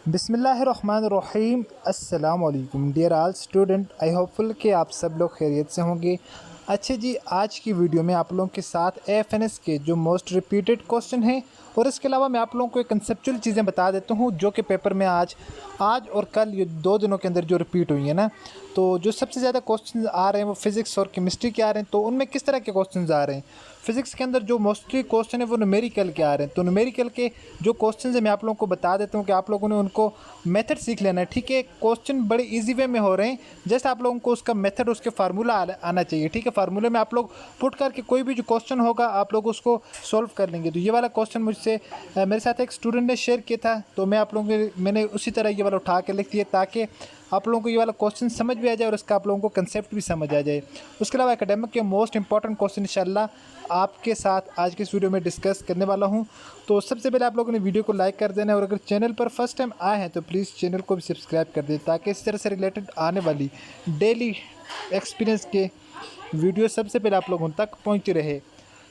बिस्मिल्लाहिर्रहमानिर्रहीम। अस्सलाम वालेकुम डियर ऑल स्टूडेंट, आई होपफुल कि आप सब लोग खैरियत से होंगे। अच्छा जी, आज की वीडियो में आप लोगों के साथ एएफएनएस के जो मोस्ट रिपीटेड क्वेश्चन हैं और इसके अलावा मैं आप लोगों को एक कंसेप्चुअल चीज़ें बता देता हूँ जो कि पेपर में आज और कल ये 2 दिनों के अंदर जो रिपीट हुई है ना, तो जो सबसे ज़्यादा क्वेश्चन आ रहे हैं वो फिज़िक्स और केमिस्ट्री के आ रहे हैं। तो उनमें किस तरह के क्वेश्चन आ रहे हैं? फिज़िक्स के अंदर जो मोस्टली क्वेश्चन है वो न्यूमेरिकल के आ रहे हैं। तो न्यूमेरिकल के जो क्वेश्चन है मैं आप लोगों को बता देता हूँ कि आप लोगों ने उनको मेथड सीख लेना है। ठीक है, क्वेश्चन बड़े इजी वे में हो रहे हैं, जस्ट आप लोगों को उसका मेथड, उसके फार्मूला आना चाहिए। ठीक है, फार्मूले में आप लोग पुट करके कोई भी जो क्वेश्चन होगा आप लोग उसको सॉल्व कर लेंगे। तो ये वाला क्वेश्चन मुझसे मेरे साथ एक स्टूडेंट ने शेयर किया था, तो मैं आप लोगों को मैंने उसी तरह ये वाला उठा के लिख दिया ताकि आप लोगों को ये वाला क्वेश्चन समझ भी आ जाए और इसका आप लोगों को कंसेप्ट भी समझ आ जाए। उसके अलावा एकेडमिक के मोस्ट इंपॉर्टेंट क्वेश्चन इंशाल्लाह आपके साथ आज के इस वीडियो में डिस्कस करने वाला हूं। तो सबसे पहले आप लोगों ने वीडियो को लाइक कर देना है और अगर चैनल पर फर्स्ट टाइम आए हैं तो प्लीज़ चैनल को भी सब्सक्राइब कर दें ताकि इस तरह से रिलेटेड आने वाली डेली एक्सपीरियंस के वीडियो सबसे पहले आप लोगों तक पहुँचती रहे।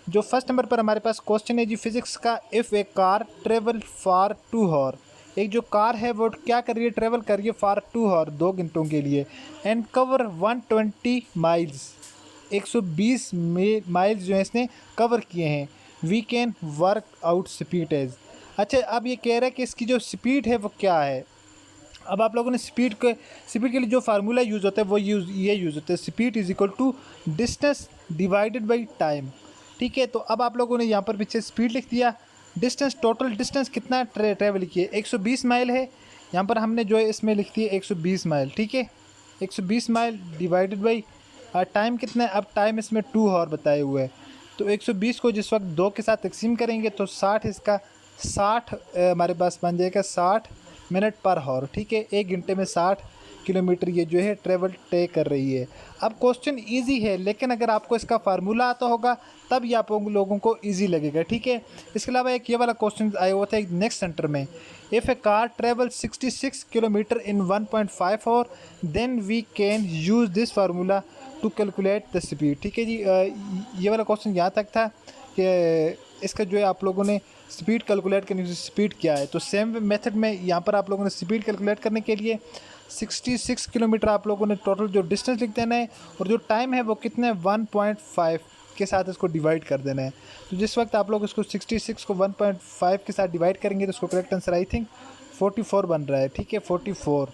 जो फर्स्ट नंबर पर हमारे पास क्वेश्चन है जी फिज़िक्स का, if a car travel for 2 hour, एक जो कार है वो क्या कर रही है, ट्रेवल कर रही है फॉर 2 हॉर 2 घंटों के लिए, एंड कवर 120 माइल्स, 120 माइल्स जो है इसने कवर किए हैं, we can work out speed as. अच्छा, अब ये कह रहा है कि इसकी जो स्पीड है वो क्या है। अब आप लोगों ने स्पीड के लिए जो फार्मूला यूज़ होता है वो ये यूज़ होता है, speed is equal to distance divided by time. ठीक है, तो अब आप लोगों ने यहाँ पर पीछे स्पीड लिख दिया, डिस्टेंस, टोटल डिस्टेंस कितना ट्रेवल किए 120 माइल है, यहाँ पर हमने जो है इसमें लिख दिया 120 माइल। ठीक है, 120 माइल डिवाइडेड बाई टाइम कितना है, अब टाइम इसमें 2 हॉर बताए हुए है। तो 120 को जिस वक्त 2 के साथ तकसीम करेंगे तो 60 इसका 60 हमारे पास बन जाएगा 60 मिनट पर हॉर। ठीक है, 1 घंटे में 60 किलोमीटर ये जो है ट्रेवल तय कर रही है। अब क्वेश्चन इजी है, लेकिन अगर आपको इसका फार्मूला आता होगा तब ये आप लोगों को इजी लगेगा। ठीक है, इसके अलावा एक ये वाला क्वेश्चन आया हुआ था एक नेक्स्ट सेंटर में, if a car travel 66 kilometre in 1.5 hour then we can use this formula to calculate the speed. ठीक है जी, ये वाला क्वेश्चन यहाँ तक था कि इसका जो है आप लोगों ने स्पीड कैलकुलेट करने की, स्पीड क्या है। तो सेम मेथड में यहाँ पर आप लोगों ने स्पीड कैलकुलेट करने के लिए 66 किलोमीटर आप लोगों ने टोटल जो डिस्टेंस लिख देना है और जो टाइम है वो कितने 1.5 के साथ इसको डिवाइड कर देना है। तो जिस वक्त आप लोग इसको 66 को 1.5 के साथ डिवाइड करेंगे तो इसको करेक्ट आंसर आई थिंक 44 बन रहा है। ठीक है, 44,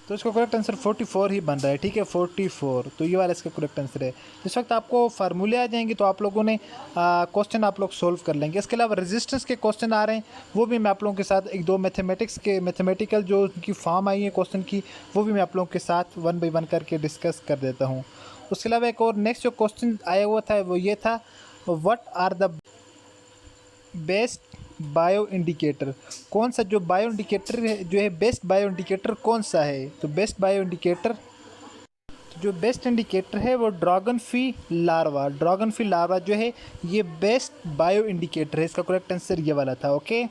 तो इसका करेक्ट आंसर 44 ही बन रहा है। ठीक है, 44, तो ये वाला इसका करेक्ट आंसर है। जिस वक्त आपको फार्मूले आ जाएंगे तो आप लोगों ने क्वेश्चन आप लोग सोल्व कर लेंगे। इसके अलावा रेजिस्टेंस के क्वेश्चन आ रहे हैं, वो भी मैं आप लोगों के साथ एक दो मैथमेटिकल जो उनकी फॉर्म आई है क्वेश्चन की, वो भी मैं आप लोगों के साथ 1 बाई 1 करके डिस्कस कर देता हूँ। उसके अलावा एक और नेक्स्ट जो क्वेश्चन आया हुआ था वो ये था, what are the best bio indicator, कौन सा जो बायो इंडिकेटर है जो है बेस्ट बायो इंडिकेटर कौन सा है। तो बेस्ट बायो इंडिकेटर, तो जो बेस्ट इंडिकेटर है वो ड्रैगन फी लार्वा जो है ये बेस्ट बायो इंडिकेटर है। इसका करेक्ट आंसर ये वाला था। ओके,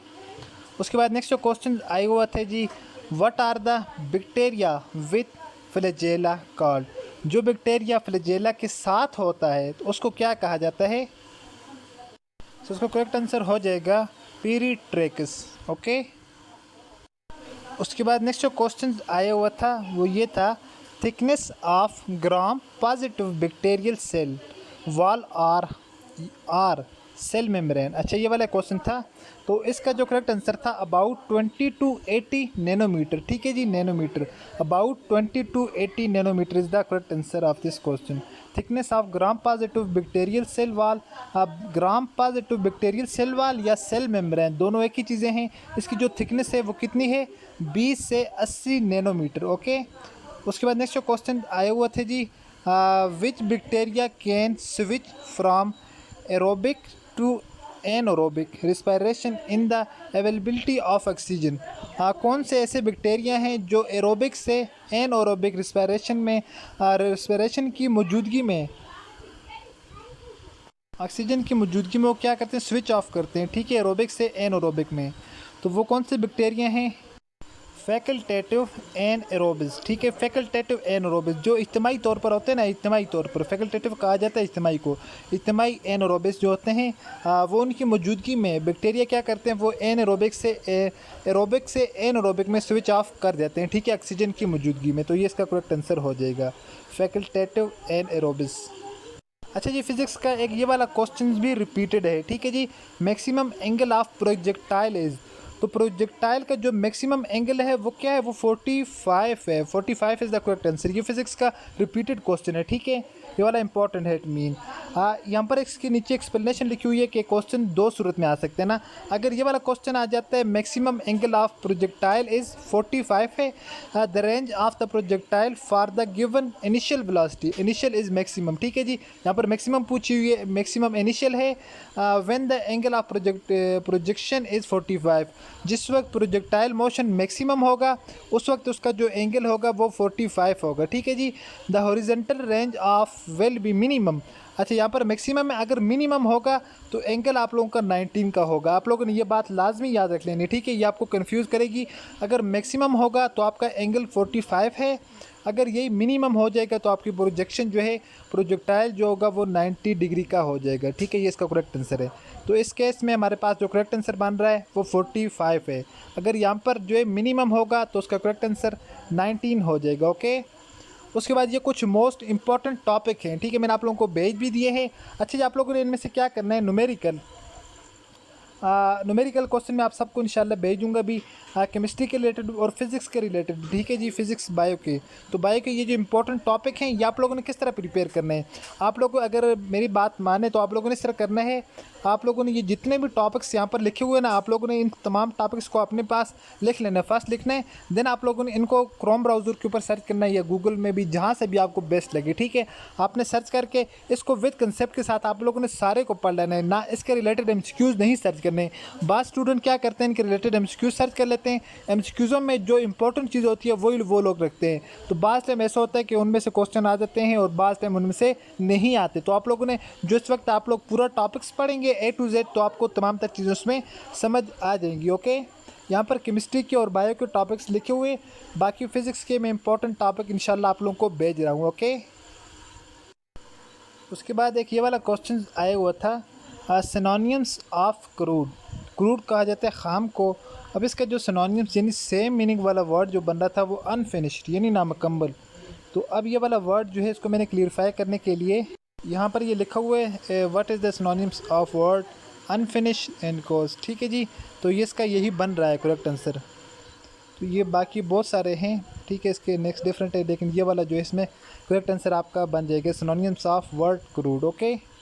उसके बाद नेक्स्ट जो क्वेश्चन आए हुआ थे जी, what are the bacteria with flagella called, जो बैक्टीरिया फ्लैजेला के साथ होता है तो उसको क्या कहा जाता है। तो उसका करेक्ट आंसर हो जाएगा पीरीट्रेक्स। ओके, उसके बाद नेक्स्ट जो क्वेश्चन आया हुआ था वो ये था, thickness of gram positive bacterial cell wall or cell membrane. अच्छा, ये वाला क्वेश्चन था, तो इसका जो करेक्ट आंसर था अबाउट 20 to 80 नैनोमीटर। ठीक है जी, nanometer, about 20 to 80 nanometer is the correct answer of this question. Thickness of gram positive bacterial cell wall, अब gram positive bacterial cell wall या सेल मेम्ब्रेन दोनों एक ही चीज़ें हैं। इसकी जो थिकनेस है वो कितनी है, 20 से 80 नैनोमीटर। ओके, उसके बाद नेक्स्ट जो क्वेश्चन आए हुए थे जी, which bacteria can switch from aerobic to anaerobic respiration in the availability of oxygen. कौन से ऐसे बैक्टीरिया हैं जो एरोबिक से एनोरोबिक रिस्पायरेशन में, रिस्पायरेशन की मौजूदगी में, ऑक्सीजन की मौजूदगी में वो क्या करते हैं, स्विच ऑफ करते हैं। ठीक है, एरोबिक से एनोरोबिक में, तो वो कौन से बैक्टीरिया हैं। फैकल्टेटिव एंड एरोबिस, ठीक है। फैकल्टेटिव एंड एरोबिस जो इज्तिमाई तौर पर होते हैं ना, इज्तिमाई तौर पर फैकल्टेटिव कहा जाता है इज्तिमाई को। इज्तिमाई एंड एरोबिस जो होते हैं वो उनकी मौजूदगी में बैक्टीरिया क्या करते हैं, वो एरोबिक से एनारोबिक में स्विच ऑफ कर देते हैं, ठीक है, ऑक्सीजन की मौजूदगी में। तो ये इसका करेक्ट आंसर हो जाएगा, फैकल्टेटिव एंड एरोबिस। अच्छा जी, फिजिक्स का एक ये वाला क्वेश्चन भी रिपीटेड है, ठीक है जी। Maximum angle of projectile is, तो प्रोजेक्टाइल का जो मैक्सिमम एंगल है वो क्या है, वो 45 है। 45 इज़ द करेक्ट आंसर। ये फिजिक्स का रिपीटेड क्वेश्चन है, ठीक है, ये वाला इंपॉर्टेंट है। इट मीन यहाँ पर इसके नीचे एक्सप्लेनेशन लिखी हुई है कि क्वेश्चन दो सूरत में आ सकते हैं ना। अगर ये वाला क्वेश्चन आ जाता है maximum angle of projectile is 45 है, the range of the projectile for the given initial velocity, initial is maximum, ठीक है जी। यहाँ पर मैक्सिमम पूछी हुई है, मैक्सिमम इनिशियल है। When the angle of projection is 45, जिस वक्त प्रोजेक्टाइल मोशन मैक्सिमम होगा उस वक्त उसका जो एंगल होगा वो 45 होगा, ठीक है जी। The horizontal range of will be minimum, अच्छा यहाँ पर मैक्सिमम में अगर मिनिमम होगा तो एंगल आप लोगों का 19 का होगा। आप लोगों ने ये बात लाजमी याद रख लेनी, ठीक है, ये आपको कंफ्यूज करेगी। अगर मैक्सिमम होगा तो आपका एंगल 45 है, अगर यही मिनिमम हो जाएगा तो आपकी प्रोजेक्शन जो है, प्रोजेक्टाइल जो होगा वो 90 डिग्री का हो जाएगा, ठीक है, ये इसका करेक्ट आंसर है। तो इस केस में हमारे पास जो करेक्ट आंसर बन रहा है वो 45 है। अगर यहाँ पर जो है मिनिमम होगा तो उसका करेक्ट आंसर 19 हो जाएगा, ओके। उसके बाद ये कुछ मोस्ट इंपॉर्टेंट टॉपिक हैं, ठीक है, मैंने आप लोगों को भेज भी दिए हैं। अच्छा जी, आप लोगों ने इनमें से क्या करना है, न्यूमेरिकल क्वेश्चन में आप सबको इंशाल्लाह भेजूंगा भी, केमिस्ट्री के रिलेटेड और फिजिक्स के रिलेटेड, ठीक है जी, फिजिक्स बायो के। तो बायो के ये जो इंपॉर्टेंट टॉपिक हैं ये आप लोगों ने किस तरह प्रिपेयर करना है, आप लोगों को अगर मेरी बात माने तो आप लोगों ने इस तरह करना है। आप लोगों ने ये जितने भी टॉपिक्स यहाँ पर लिखे हुए हैं ना, आप लोगों ने इन तमाम टॉपिक्स को अपने पास लिख लेना है, फर्स्ट लिखना है, देन आप लोगों ने इनको क्रोम ब्राउज़र के ऊपर सर्च करना है या गूगल में भी, जहाँ से भी आपको बेस्ट लगे, ठीक है। आपने सर्च करके इसको विद कंसेप्ट के साथ आप लोगों ने सारे को पढ़ लेना है, ना इसके रिलेटेड एमसीक्यूज़ नहीं सर्च करने। बाद स्टूडेंट क्या करते हैं, इनके रिलेटेड एमसीक्यूज़ सर्च कर लेते हैं, एमसीक्यूज़ों में जो इंपॉर्टेंट चीज़ होती है वही वो लोग रखते हैं। तो बाद टाइम ऐसा होता है कि उनमें से क्वेश्चन आ जाते हैं और बाद टाइम उनमें से नहीं आते। तो आप लोगों ने जो इस वक्त आप लोग पूरा टॉपिक्स पढ़ेंगे A to Z, तो आपको तमाम तर चीज़ें उसमें समझ आ जाएंगी, ओके। यहाँ पर केमिस्ट्री के और बायो के टॉपिक्स लिखे हुए, बाकी फिजिक्स के मैं इंपॉर्टेंट टॉपिक इंशाल्लाह आप लोगों को भेज रहा हूँ, ओके। उसके बाद एक ये वाला क्वेश्चन आया हुआ था, सिनोनिम्स ऑफ क्रूड, क्रूड कहा जाता है खाम को। अब इसका जो सिनोनिम्स यानी सेम मीनिंग वाला वर्ड जो बन रहा था वो अनफिनिश्ड यानी नामुकम्मल। तो अब ये वाला वर्ड जो है इसको मैंने क्लियरिफाई करने के लिए यहाँ पर ये लिखा हुआ है, what is the synonyms of word unfinished and cause, ठीक है जी। तो ये इसका यही बन रहा है करेक्ट आंसर। तो ये बाकी बहुत सारे हैं, ठीक है, इसके नेक्स्ट डिफरेंट है, लेकिन ये वाला जो है इसमें करेक्ट आंसर आपका बन जाएगा synonyms of word crude, okay.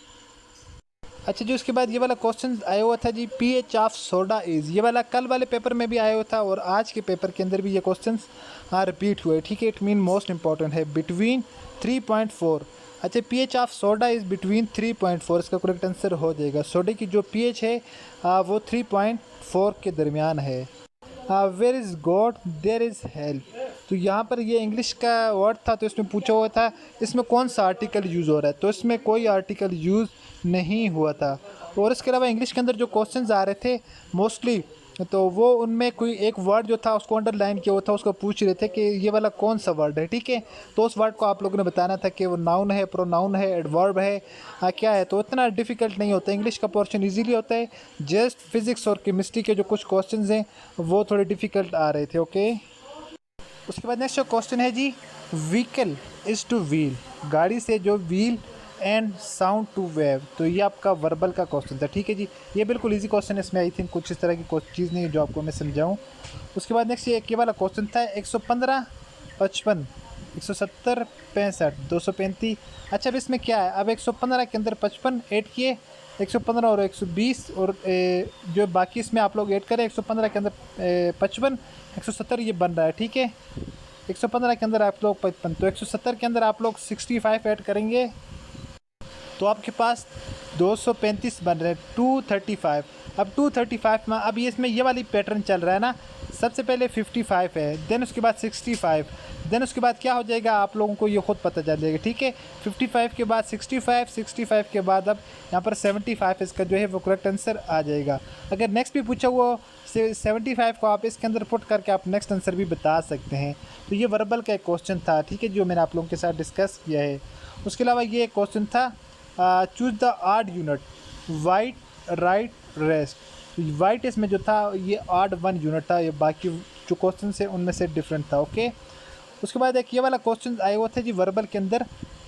अच्छा जी, उसके बाद ये वाला क्वेश्चन आया हुआ था जी, pH ऑफ सोडा इज़, ये वाला कल वाले पेपर में भी आया हुआ था और आज के पेपर के अंदर भी ये क्वेश्चन रिपीट हुए, ठीक है। इट मीन मोस्ट इंपॉर्टेंट है, बिटवीन 3.4। अच्छा, pH of soda is between 3.4, इसका करेक्ट आंसर हो जाएगा। सोडे की जो pH है वो 3.4 के दरमियान है। Where is God there is help, तो यहाँ पर ये इंग्लिश का वर्ड था, तो इसमें पूछा हुआ था इसमें कौन सा आर्टिकल यूज़ हो रहा है, तो इसमें कोई आर्टिकल यूज़ नहीं हुआ था। और इसके अलावा इंग्लिश के अंदर जो क्वेश्चंस आ रहे थे मोस्टली, तो वो उनमें कोई एक वर्ड जो था उसको अंडरलाइन किया हुआ था, उसको पूछ रहे थे कि ये वाला कौन सा वर्ड है, ठीक है। तो उस वर्ड को आप लोगों ने बताना था कि वो नाउन है, प्रोनाउन है, एडवर्ब है, क्या है। तो इतना डिफ़िकल्ट नहीं होता, इंग्लिश का पोर्शन इजीली होता है। जस्ट फिज़िक्स और केमिस्ट्री के जो कुछ क्वेश्चंस हैं वो थोड़े डिफ़िकल्ट आ रहे थे, ओके। उसके बाद नेक्स्ट जो क्वेश्चन है जी, व्हीकल इज़ टू व्हील, गाड़ी से जो wheel and sound to wave, तो ये आपका वर्बल का क्वेश्चन था, ठीक है जी। ये बिल्कुल इजी क्वेश्चन है, इसमें आई थिंक कुछ इस तरह की चीज़ नहीं है जो आपको मैं समझाऊँ। उसके बाद नेक्स्ट ये वाला क्वेश्चन था 115, 55, 170, 65, 235। अच्छा, अब इसमें क्या है, अब 115 के अंदर 55 ऐड किए, 115 और 120 और जो बाकी इसमें आप लोग ऐड करें, 115 के अंदर 55, 170 ये बन रहा है, ठीक है। 115 के अंदर आप लोग 55, तो 170 के अंदर आप लोग 65 ऐड करेंगे तो आपके पास 235 बन रहे हैं, 235। अब 235 में अब ये इसमें ये वाली पैटर्न चल रहा है ना, सबसे पहले 55 है, देन उसके बाद 65, देन उसके बाद क्या हो जाएगा आप लोगों को ये खुद पता चल जाएगा, ठीक है। 55 के बाद 65, 65 के बाद अब यहाँ पर 75 इसका जो है वो करेक्ट आंसर आ जाएगा। अगर नेक्स्ट भी पूछा हुआ 75 को आप इसके अंदर पुट करके आप नेक्स्ट आंसर भी बता सकते हैं। तो ये वर्बल का एक क्वेश्चन था, ठीक है, जो मैंने आप लोगों के साथ डिस्कस किया है। उसके अलावा ये एक क्वेश्चन था, choose the odd unit, white, right, rest. White इसमें जो था ये आड 1 यूनिट था, ये बाकी जो क्वेश्चन है उनमें से डिफरेंट था, ओके। उसके बाद एक ये वाला क्वेश्चन आए हुए थे जी वर्बल के अंदर,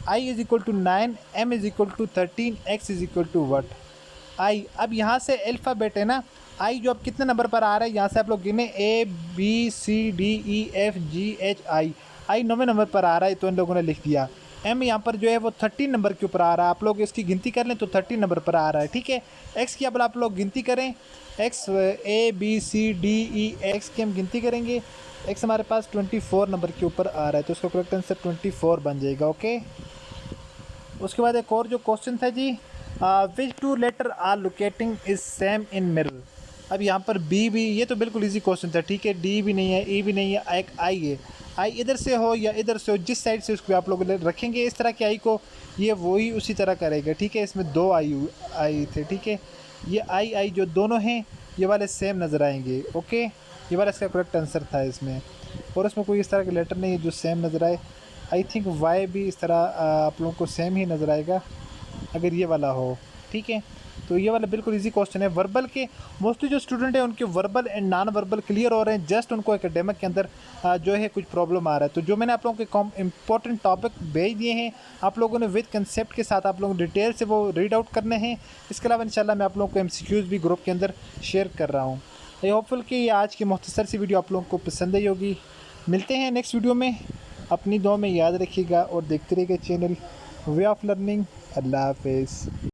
i = 9, m = 13, x = वट। आई, अब यहाँ से अल्फ़ाबेट है ना, आई जो अब कितने नंबर पर आ रहा है यहाँ से आप लोग गिने, ABCDEFGH, आई 9वें नंबर पर आ रहा है, तो इन लोगों ने लिख दिया। एम यहाँ पर जो है वो 13 नंबर के ऊपर आ रहा है, आप लोग इसकी गिनती कर लें तो 13 नंबर पर आ रहा है, ठीक है। एक्स की अब आप लोग गिनती करें, एक्स ABCDE, एक्स की हम गिनती करेंगे, एक्स हमारे पास 24 नंबर के ऊपर आ रहा है, तो उसका करेक्ट आंसर 24 बन जाएगा, ओके। उसके बाद एक और जो क्वेश्चन था जी, which 2 letter are locating is same in mirror. अब यहाँ पर बी भी, ये तो बिल्कुल इजी क्वेश्चन था, ठीक है, डी भी नहीं है, ई भी नहीं है, एक आई है। आई इधर से हो या इधर से हो, जिस साइड से उसको आप लोग रखेंगे इस तरह के आई को, ये वही उसी तरह करेगा, ठीक है। इसमें 2 आई थे, ठीक है, ये आई जो दोनों हैं ये वाले सेम नज़र आएंगे, ओके। ये वाला इसका करेक्ट आंसर था इसमें, और इसमें कोई इस तरह के लेटर नहीं है जो सेम नज़र आए। आई थिंक वाई भी इस तरह आप लोगों को सेम ही नज़र आएगा अगर ये वाला हो, ठीक है। तो ये वाला बिल्कुल इजी क्वेश्चन है। वर्बल के मोस्टली जो स्टूडेंट हैं उनके verbal and non verbal clear हो रहे हैं, जस्ट उनको एकेडमिक के अंदर जो है कुछ प्रॉब्लम आ रहा है। तो जो मैंने आप लोगों के इंपॉर्टेंट टॉपिक भेज दिए हैं, आप लोगों ने विद कंसेप्ट के साथ आप लोगों डिटेल से वो रीड आउट करने हैं। इसके अलावा इंशाल्लाह मैं आप लोगों को MCQs भी ग्रुप के अंदर शेयर कर रहा हूँ। आई होपफुल कि ये आज की मुख्तसर सी वीडियो आप लोगों को पसंद आई होगी। मिलते हैं नेक्स्ट वीडियो में, अपनी दुआ में याद रखिएगा और देखते रहिएगा चैनल वे ऑफ लर्निंग। अल्लाह हाफिज़।